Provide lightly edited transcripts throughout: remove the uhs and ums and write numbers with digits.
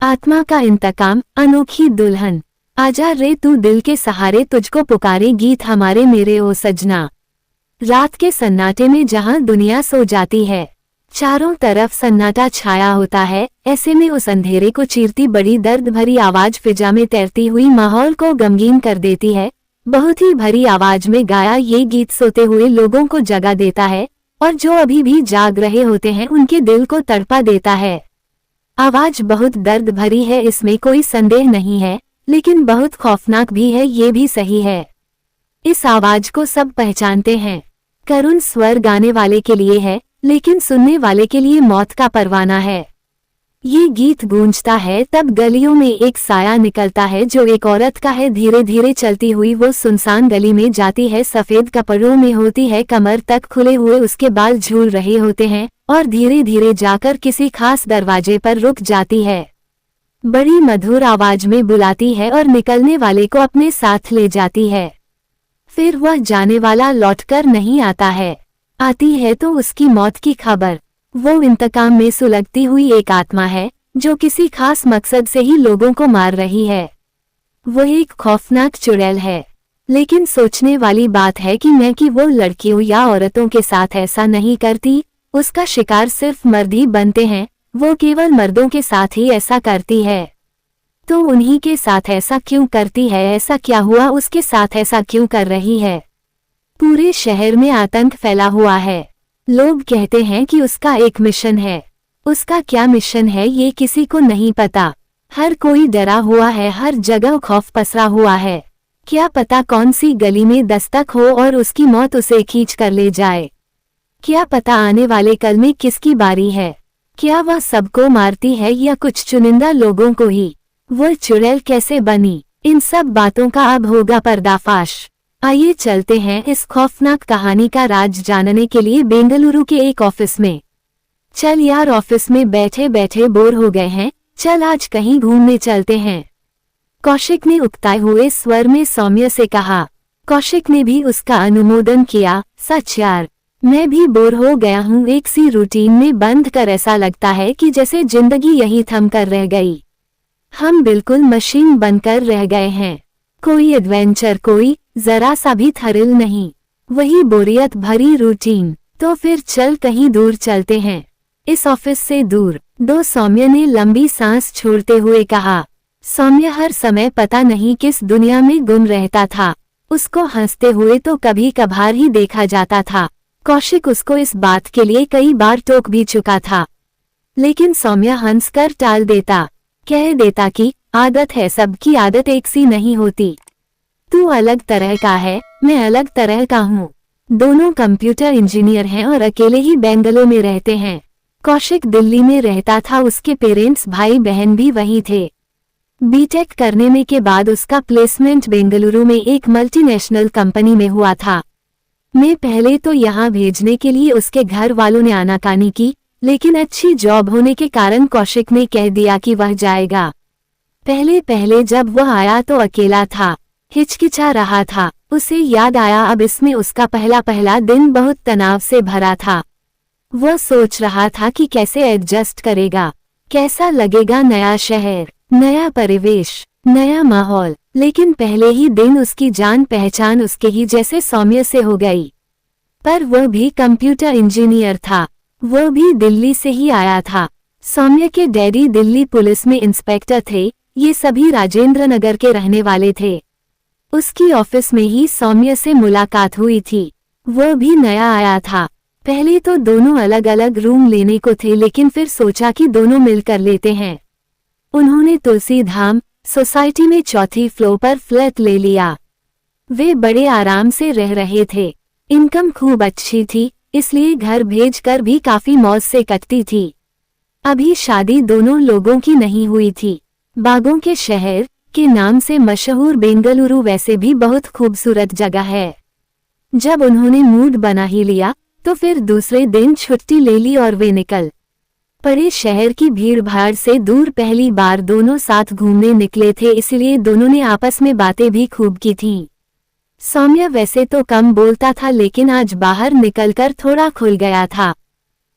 आत्मा का इंतकाम, अनोखी दुल्हन। आजा रे तू दिल के सहारे, तुझको पुकारे गीत हमारे मेरे ओ सजना। रात के सन्नाटे में जहां दुनिया सो जाती है, चारों तरफ सन्नाटा छाया होता है, ऐसे में उस अंधेरे को चीरती बड़ी दर्द भरी आवाज फिजा में तैरती हुई माहौल को गमगीन कर देती है। बहुत ही भरी आवाज में गाया ये गीत सोते हुए लोगों को जगा देता है और जो अभी भी जाग रहे होते हैं उनके दिल को तड़पा देता है। आवाज बहुत दर्द भरी है, इसमें कोई संदेह नहीं है, लेकिन बहुत खौफनाक भी है, ये भी सही है। इस आवाज को सब पहचानते हैं। करुण स्वर गाने वाले के लिए है, लेकिन सुनने वाले के लिए मौत का परवाना है। ये गीत गूंजता है तब गलियों में एक साया निकलता है जो एक औरत का है। धीरे धीरे चलती हुई वो सुनसान गली में जाती है, सफेद कपड़ों में होती है, कमर तक खुले हुए उसके बाल झूल रहे होते हैं और धीरे धीरे जाकर किसी खास दरवाजे पर रुक जाती है। बड़ी मधुर आवाज में बुलाती है और निकलने वाले को अपने साथ ले जाती है। फिर वह जाने वाला लौटकर नहीं आता है, आती है तो उसकी मौत की खबर। वो इंतकाम में सुलगती हुई एक आत्मा है जो किसी खास मकसद से ही लोगों को मार रही है। वह एक खौफनाक चुड़ैल है, लेकिन सोचने वाली बात है कि वो लड़कियों या औरतों के साथ ऐसा नहीं करती। उसका शिकार सिर्फ मर्द ही बनते हैं, वो केवल मर्दों के साथ ही ऐसा करती है। तो उन्हीं के साथ ऐसा क्यों करती है? ऐसा क्या हुआ उसके साथ ऐसा क्यों कर रही है? पूरे शहर में आतंक फैला हुआ है। लोग कहते हैं कि उसका एक मिशन है। उसका क्या मिशन है ये किसी को नहीं पता। हर कोई डरा हुआ है, हर जगह खौफ पसरा हुआ है। क्या पता कौन सी गली में दस्तक हो और उसकी मौत उसे खींच कर ले जाए। क्या पता आने वाले कल में किसकी बारी है। क्या वह सबको मारती है या कुछ चुनिंदा लोगों को ही? वह चुड़ैल कैसे बनी? इन सब बातों का अब होगा पर्दाफाश। आइए चलते हैं इस खौफनाक कहानी का राज जानने के लिए बेंगलुरु के एक ऑफिस में। चल यार, ऑफिस में बैठे बैठे बोर हो गए हैं, चल आज कहीं घूमने चलते हैं, कौशिक ने उकताए हुए स्वर में सौम्य से कहा। कौशिक ने भी उसका अनुमोदन किया। सच यार, मैं भी बोर हो गया हूँ, एक सी रूटीन में बंद कर ऐसा लगता है कि जैसे जिंदगी यही थम कर रह गई। हम बिल्कुल मशीन बनकर रह गए हैं। कोई एडवेंचर, कोई जरा सा भी थ्रिल नहीं, वही बोरियत भरी रूटीन। तो फिर चल कहीं दूर चलते हैं, इस ऑफिस से दूर। दो सौम्य ने लंबी सांस छोड़ते हुए कहा। सौम्य हर समय पता नहीं किस दुनिया में गुम रहता था। उसको हंसते हुए तो कभी कभार ही देखा जाता था। कौशिक उसको इस बात के लिए कई बार टोक भी चुका था, लेकिन सौम्य हंसकर टाल देता, कह देता कि आदत है, सबकी आदत एक सी नहीं होती। तू अलग तरह का है, मैं अलग तरह का हूँ। दोनों कंप्यूटर इंजीनियर हैं और अकेले ही बेंगलुरु में रहते हैं। कौशिक दिल्ली में रहता था, उसके पेरेंट्स भाई बहन भी वहीं थे। बीटेक करने में के बाद उसका प्लेसमेंट बेंगलुरु में एक मल्टीनेशनल कंपनी में हुआ था। मैं पहले तो यहाँ भेजने के लिए उसके घर वालों ने आनाकानी की, लेकिन अच्छी जॉब होने के कारण कौशिक ने कह दिया कि वह जाएगा। पहले पहले जब वह आया तो अकेला था, हिचकिचा रहा था। उसे याद आया अब इसमें उसका पहला दिन बहुत तनाव से भरा था। वह सोच रहा था कि कैसे एडजस्ट करेगा, कैसा लगेगा नया शहर, नया परिवेश, नया माहौल। लेकिन पहले ही दिन उसकी जान पहचान उसके ही जैसे सौम्य से हो गई। पर वह भी कंप्यूटर इंजीनियर था, वह भी दिल्ली से ही आया था। सौम्य के डैडी दिल्ली पुलिस में इंस्पेक्टर थे, ये सभी राजेंद्र नगर के रहने वाले थे। उसकी ऑफिस में ही सौम्य से मुलाकात हुई थी। वह भी नया आया था। पहले तो दोनों अलग अलग रूम लेने को थे, लेकिन फिर सोचा कि दोनों मिलकर लेते हैं। उन्होंने तुलसी धाम सोसाइटी में चौथी फ्लोर पर फ्लैट ले लिया। वे बड़े आराम से रह रहे थे, इनकम खूब अच्छी थी, इसलिए घर भेजकर भी काफी मौज से कटती थी। अभी शादी दोनों लोगों की नहीं हुई थी। बागों के शहर के नाम से मशहूर बेंगलुरु वैसे भी बहुत खूबसूरत जगह है। जब उन्होंने मूड बना ही लिया तो फिर दूसरे दिन छुट्टी ले ली और वे निकल पड़े शहर की भीड़-भाड़ से दूर। पहली बार दोनों साथ घूमने निकले थे, इसलिए दोनों ने आपस में बातें भी खूब की थीं। सौम्य वैसे तो कम बोलता था, लेकिन आज बाहर निकलकर थोड़ा खुल गया था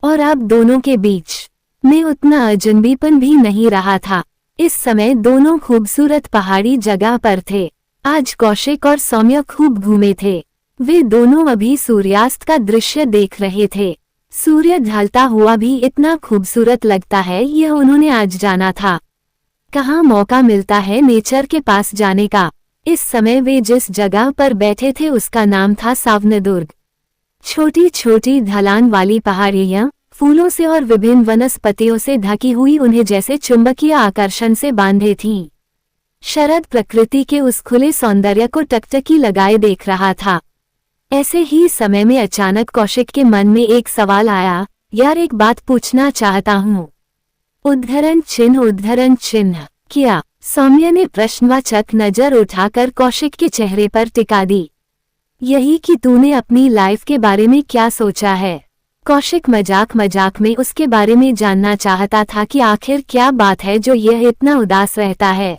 और अब दोनों के बीच में उतना अजनबीपन भी नहीं रहा था। इस समय दोनों खूबसूरत पहाड़ी जगह पर थे। आज कौशिक और सौम्य खूब घूमे थे। वे दोनों अभी सूर्यास्त का दृश्य देख रहे थे। सूर्य ढलता हुआ भी इतना खूबसूरत लगता है, यह उन्होंने आज जाना था। कहाँ मौका मिलता है नेचर के पास जाने का। इस समय वे जिस जगह पर बैठे थे उसका नाम था सावनदुर्ग। छोटी छोटी ढलान वाली पहाड़ियाँ फूलों से और विभिन्न वनस्पतियों से ढकी हुई उन्हें जैसे चुंबकीय आकर्षण से बांधे थीं। शरद प्रकृति के उस खुले सौंदर्य को टकटकी लगाए देख रहा था। ऐसे ही समय में अचानक कौशिक के मन में एक सवाल आया, यार एक बात पूछना चाहता हूँ। उद्धरण चिन्ह क्या? सौम्य ने प्रश्नवाचक नजर उठाकर कौशिक के चेहरे पर टिका दी। यही कि तूने अपनी लाइफ के बारे में क्या सोचा है? कौशिक मजाक मजाक में उसके बारे में जानना चाहता था कि आखिर क्या बात है जो यह इतना उदास रहता है।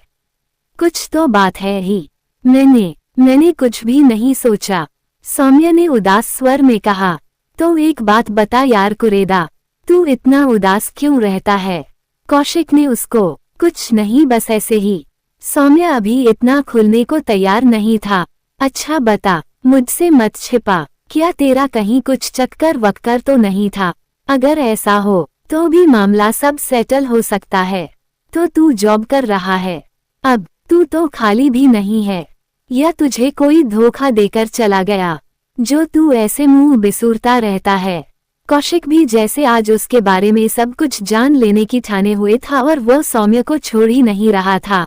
कुछ तो बात है ही। मैंने कुछ भी नहीं सोचा, सौम्य ने उदास स्वर में कहा। तो एक बात बता यार कुरेदा, तू इतना उदास क्यों रहता है? कौशिक ने उसको कुछ नहीं बस ऐसे ही। सौम्य अभी इतना खुलने को तैयार नहीं था। अच्छा बता, मुझसे मत छिपा, क्या तेरा कहीं कुछ चक्कर वक्कर तो नहीं था? अगर ऐसा हो तो भी मामला सब सेटल हो सकता है। तो तू जॉब कर रहा है अब, तू तो खाली भी नहीं है, या तुझे कोई धोखा देकर चला गया जो तू ऐसे मुंह बिसूरता रहता है? कौशिक भी जैसे आज उसके बारे में सब कुछ जान लेने की ठाने हुए था और वह सौम्य को छोड़ ही नहीं रहा था।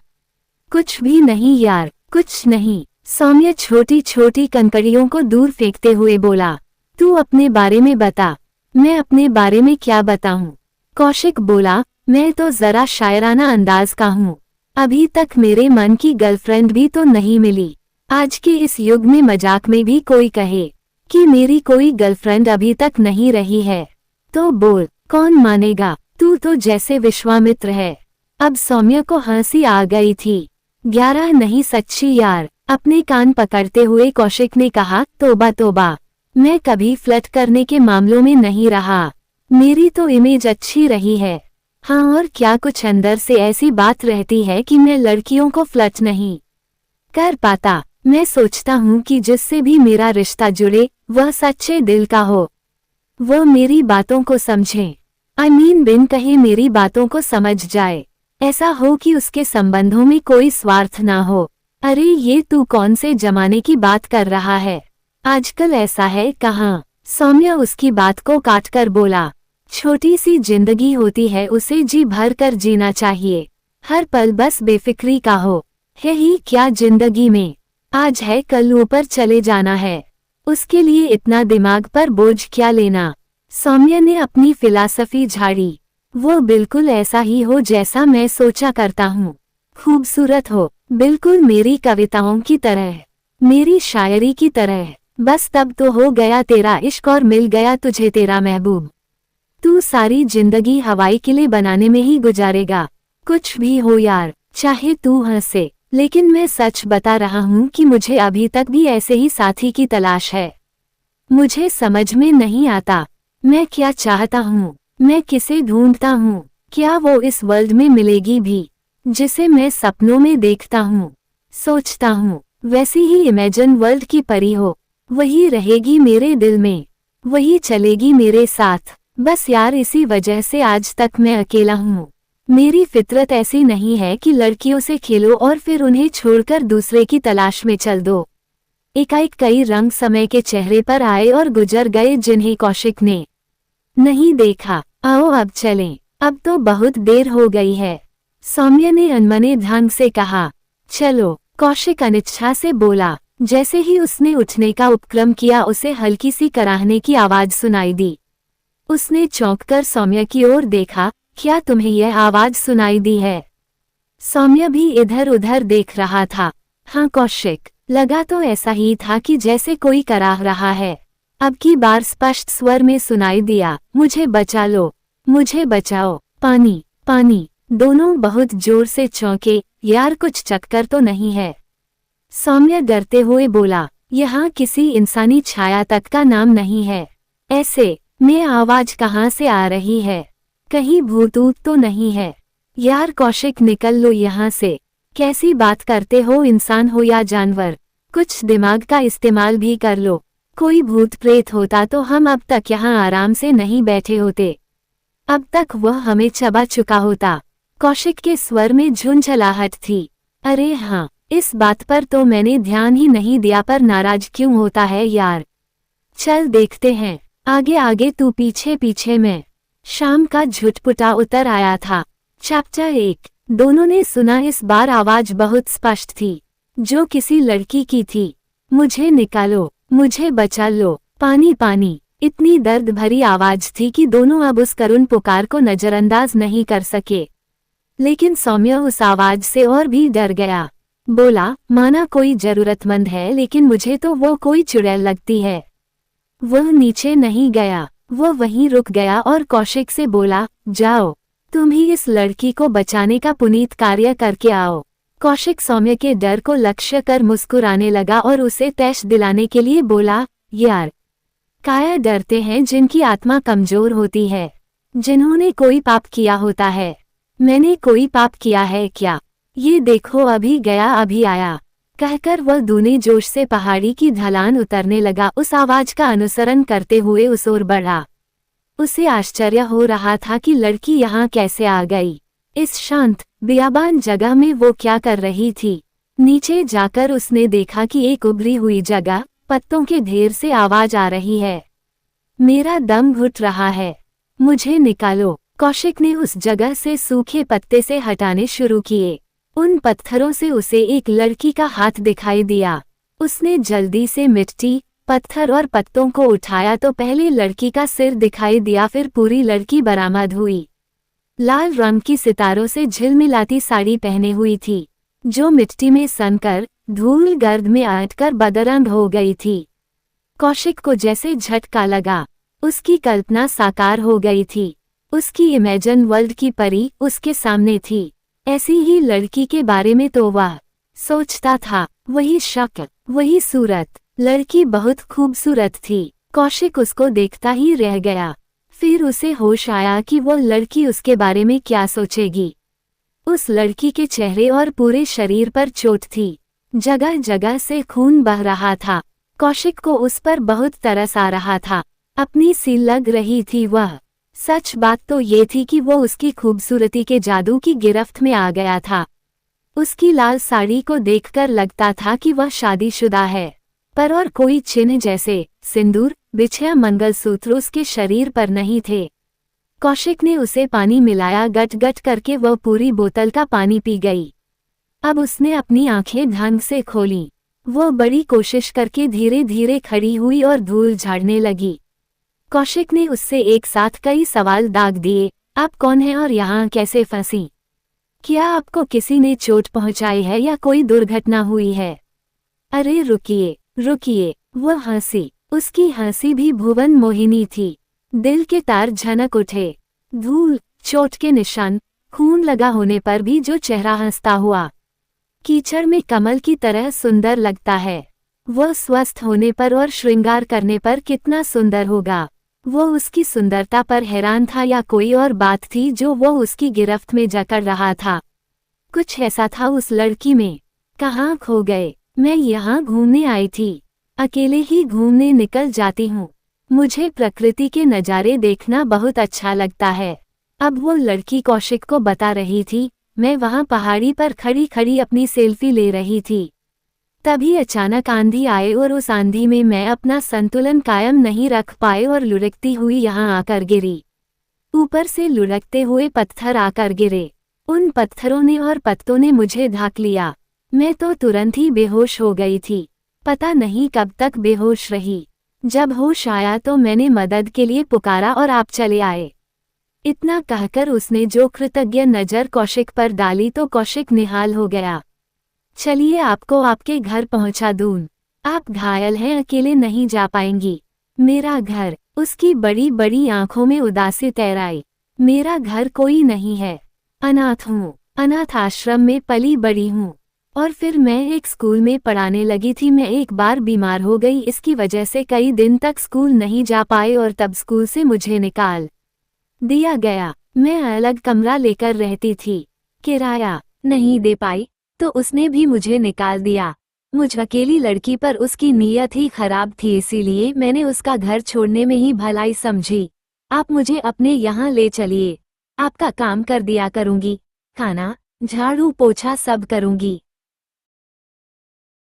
कुछ भी नहीं यार, कुछ नहीं। सौम्य छोटी छोटी कंकड़ियों को दूर फेंकते हुए बोला। तू अपने बारे में बता। मैं अपने बारे में क्या बताऊं? कौशिक बोला, मैं तो जरा शायराना अंदाज का हूँ। अभी तक मेरे मन की गर्लफ्रेंड भी तो नहीं मिली। आज के इस युग में मजाक में भी कोई कहे कि मेरी कोई गर्लफ्रेंड अभी तक नहीं रही है तो बोल, कौन मानेगा? तू तो जैसे विश्वामित्र है। अब सौम्य को हंसी आ गई थी। 11 नहीं सच्ची यार, अपने कान पकड़ते हुए कौशिक ने कहा। तोबा तोबा, मैं कभी फ्लर्ट करने के मामलों में नहीं रहा। मेरी तो इमेज अच्छी रही है। हाँ और क्या, कुछ अंदर से ऐसी बात रहती है कि मैं लड़कियों को फ्लर्ट नहीं कर पाता। मैं सोचता हूँ कि जिससे भी मेरा रिश्ता जुड़े वह सच्चे दिल का हो, वह मेरी बातों को समझे। बिन कहे मेरी बातों को समझ जाए। ऐसा हो कि उसके संबंधों में कोई स्वार्थ ना हो। अरे ये तू कौन से जमाने की बात कर रहा है? आजकल ऐसा है कहाँ? सौम्य उसकी बात को काटकर बोला। छोटी सी जिंदगी होती है, उसे जी भर कर जीना चाहिए। हर पल बस बेफिक्री का हो। है ही क्या जिंदगी में? आज है कल ऊपर चले जाना है, उसके लिए इतना दिमाग पर बोझ क्या लेना? सौम्य ने अपनी फिलॉसफी झाड़ी। वो बिल्कुल ऐसा ही हो जैसा मैं सोचा करता हूँ। खूबसूरत हो, बिल्कुल मेरी कविताओं की तरह, मेरी शायरी की तरह। बस तब तो हो गया तेरा इश्क और मिल गया तुझे तेरा महबूब। तू सारी जिंदगी हवाई किले बनाने में ही गुजारेगा। कुछ भी हो यार, चाहे तू हंसे, लेकिन मैं सच बता रहा हूँ कि मुझे अभी तक भी ऐसे ही साथी की तलाश है। मुझे समझ में नहीं आता मैं क्या चाहता हूँ, मैं किसे ढूंढता हूँ। क्या वो इस वर्ल्ड में मिलेगी भी जिसे मैं सपनों में देखता हूँ, सोचता हूँ? वैसी ही इमेजिन वर्ल्ड की परी हो, वही रहेगी मेरे दिल में, वही चलेगी मेरे साथ। बस यार इसी वजह से आज तक मैं अकेला हूँ। मेरी फितरत ऐसी नहीं है कि लड़कियों से खेलो और फिर उन्हें छोड़कर दूसरे की तलाश में चल दो। एकाएक कई रंग समय के चेहरे पर आए और गुजर गए जिन्हें कौशिक ने नहीं देखा। आओ अब चलें, अब तो बहुत देर हो गई है, सौम्य ने अनमने ढंग से कहा। चलो, कौशिक अनिच्छा से बोला। जैसे ही उसने उठने का उपक्रम किया उसे हल्की सी कराहने की आवाज सुनाई दी। उसने चौंककर सौम्य की ओर देखा। क्या तुम्हें यह आवाज सुनाई दी है? सौम्य भी इधर उधर देख रहा था। हाँ कौशिक, लगा तो ऐसा ही था कि जैसे कोई कराह रहा है। अब की बार स्पष्ट स्वर में सुनाई दिया, मुझे बचा लो, मुझे बचाओ, पानी पानी। दोनों बहुत जोर से चौंके। यार कुछ चक्कर तो नहीं है? सौम्य डरते हुए बोला। यहाँ किसी इंसानी छाया तक का नाम नहीं है। ऐसे में आवाज कहाँ से आ रही है? कहीं भूत ऊत तो नहीं है? यार कौशिक, निकल लो यहाँ से। कैसी बात करते हो, इंसान हो या जानवर, कुछ दिमाग का इस्तेमाल भी कर लो। कोई भूत प्रेत होता तो हम अब तक यहाँ आराम से नहीं बैठे होते। अब तक वह हमें चबा चुका होता। कौशिक के स्वर में झुंझलाहट थी। अरे हाँ, इस बात पर तो मैंने ध्यान ही नहीं दिया, पर नाराज क्यों होता है यार। चल देखते हैं, आगे आगे तू, पीछे पीछे मैं। शाम का झुटपुटा उतर आया था। चैप्टर 1। दोनों ने सुना। इस बार आवाज बहुत स्पष्ट थी, जो किसी लड़की की थी। मुझे निकालो, मुझे बचा लो, पानी पानी। इतनी दर्द भरी आवाज थी कि दोनों अब उस करुण पुकार को नजरअंदाज नहीं कर सके। लेकिन सौम्य उस आवाज से और भी डर गया। बोला, माना कोई जरूरतमंद है, लेकिन मुझे तो वो कोई चुड़ैल लगती है। वह नीचे नहीं गया, वह वहीं रुक गया और कौशिक से बोला, जाओ, तुम ही इस लड़की को बचाने का पुनीत कार्य करके आओ। कौशिक सौम्य के डर को लक्ष्य कर मुस्कुराने लगा और उसे तैश दिलाने के लिए बोला, यार, काया डरते हैं जिनकी आत्मा कमजोर होती है, जिन्होंने कोई पाप किया होता है। मैंने कोई पाप किया है क्या? ये देखो, अभी गया अभी आया। कहकर वह दूने जोश से पहाड़ी की ढलान उतरने लगा। उस आवाज का अनुसरण करते हुए उस ओर बढ़ा। उसे आश्चर्य हो रहा था कि लड़की यहाँ कैसे आ गई। इस शांत बियाबान जगह में वो क्या कर रही थी। नीचे जाकर उसने देखा कि एक उभरी हुई जगह, पत्तों के ढेर से आवाज आ रही है। मेरा दम घुट रहा है, मुझे निकालो। कौशिक ने उस जगह से सूखे पत्ते से हटाने शुरू किए। उन पत्थरों से उसे एक लड़की का हाथ दिखाई दिया। उसने जल्दी से मिट्टी, पत्थर और पत्तों को उठाया तो पहले लड़की का सिर दिखाई दिया, फिर पूरी लड़की बरामद हुई। लाल रंग की सितारों से झिलमिलाती साड़ी पहने हुई थी, जो मिट्टी में सनकर धूल गर्द में अटकर बदरंग हो गई थी। कौशिक को जैसे झटका लगा। उसकी कल्पना साकार हो गई थी। उसकी इमेजिन वर्ल्ड की परी उसके सामने थी। ऐसी ही लड़की के बारे में तो वह सोचता था। वही शक्ल, वही सूरत। लड़की बहुत खूबसूरत थी। कौशिक उसको देखता ही रह गया। फिर उसे होश आया कि वो लड़की उसके बारे में क्या सोचेगी। उस लड़की के चेहरे और पूरे शरीर पर चोट थी। जगह जगह से खून बह रहा था। कौशिक को उस पर बहुत तरस आ रहा था। अपनी सी लग रही थी वह। सच बात तो ये थी कि वो उसकी खूबसूरती के जादू की गिरफ्त में आ गया था। उसकी लाल साड़ी को देखकर लगता था कि वह शादीशुदा है, पर और कोई चिन्ह जैसे सिंदूर, बिछिया मंगलसूत्र उसके शरीर पर नहीं थे। कौशिक ने उसे पानी मिलाया। गट गट करके वह पूरी बोतल का पानी पी गई। अब उसने अपनी आंखें ढंग से खोलीं। वह बड़ी कोशिश करके धीरे धीरे खड़ी हुई और धूल झाड़ने लगी। कौशिक ने उससे एक साथ कई सवाल दाग दिए। आप कौन हैं और यहाँ कैसे फंसी? क्या आपको किसी ने चोट पहुँचाई है या कोई दुर्घटना हुई है? अरे रुकिए रुकिए, वह हंसी। उसकी हंसी भी भुवन मोहिनी थी। दिल के तार झनक उठे। धूल, चोट के निशान, खून लगा होने पर भी जो चेहरा हंसता हुआ कीचड़ में कमल की तरह सुंदर लगता है, वह स्वस्थ होने पर और श्रृंगार करने पर कितना सुंदर होगा। वो उसकी सुंदरता पर हैरान था या कोई और बात थी जो वो उसकी गिरफ्त में जकड़ रहा था। कुछ ऐसा था उस लड़की में। कहाँ खो गए? मैं यहाँ घूमने आई थी। अकेले ही घूमने निकल जाती हूँ। मुझे प्रकृति के नज़ारे देखना बहुत अच्छा लगता है। अब वो लड़की कौशिक को बता रही थी, मैं वहाँ पहाड़ी पर खड़ी खड़ी अपनी सेल्फी ले रही थी। तभी अचानक आंधी आए और उस आंधी में मैं अपना संतुलन कायम नहीं रख पाए और लुढ़कती हुई यहाँ आकर गिरी। ऊपर से लुढ़कते हुए पत्थर आकर गिरे। उन पत्थरों ने और पत्तों ने मुझे ढक लिया। मैं तो तुरंत ही बेहोश हो गई थी। पता नहीं कब तक बेहोश रही। जब होश आया तो मैंने मदद के लिए पुकारा और आप चले आए। इतना कहकर उसने जो कृतज्ञ नज़र कौशिक पर डाली तो कौशिक निहाल हो गया। चलिए आपको आपके घर पहुंचा दूं। आप घायल हैं, अकेले नहीं जा पाएंगी। मेरा घर। उसकी बड़ी बड़ी आंखों में उदासी तैराई। मेरा घर कोई नहीं है। अनाथ हूँ। अनाथ आश्रम में पली बड़ी हूँ। और फिर मैं एक स्कूल में पढ़ाने लगी थी। मैं एक बार बीमार हो गई, इसकी वजह से कई दिन तक स्कूल नहीं जा पाए और तब स्कूल से मुझे निकाल दिया गया। मैं अलग कमरा लेकर रहती थी। किराया नहीं दे पाई तो उसने भी मुझे निकाल दिया। मुझ अकेली लड़की पर उसकी नीयत ही खराब थी, इसीलिए मैंने उसका घर छोड़ने में ही भलाई समझी। आप मुझे अपने यहाँ ले चलिए, आपका काम कर दिया करूँगी, खाना झाड़ू पोछा सब करूँगी।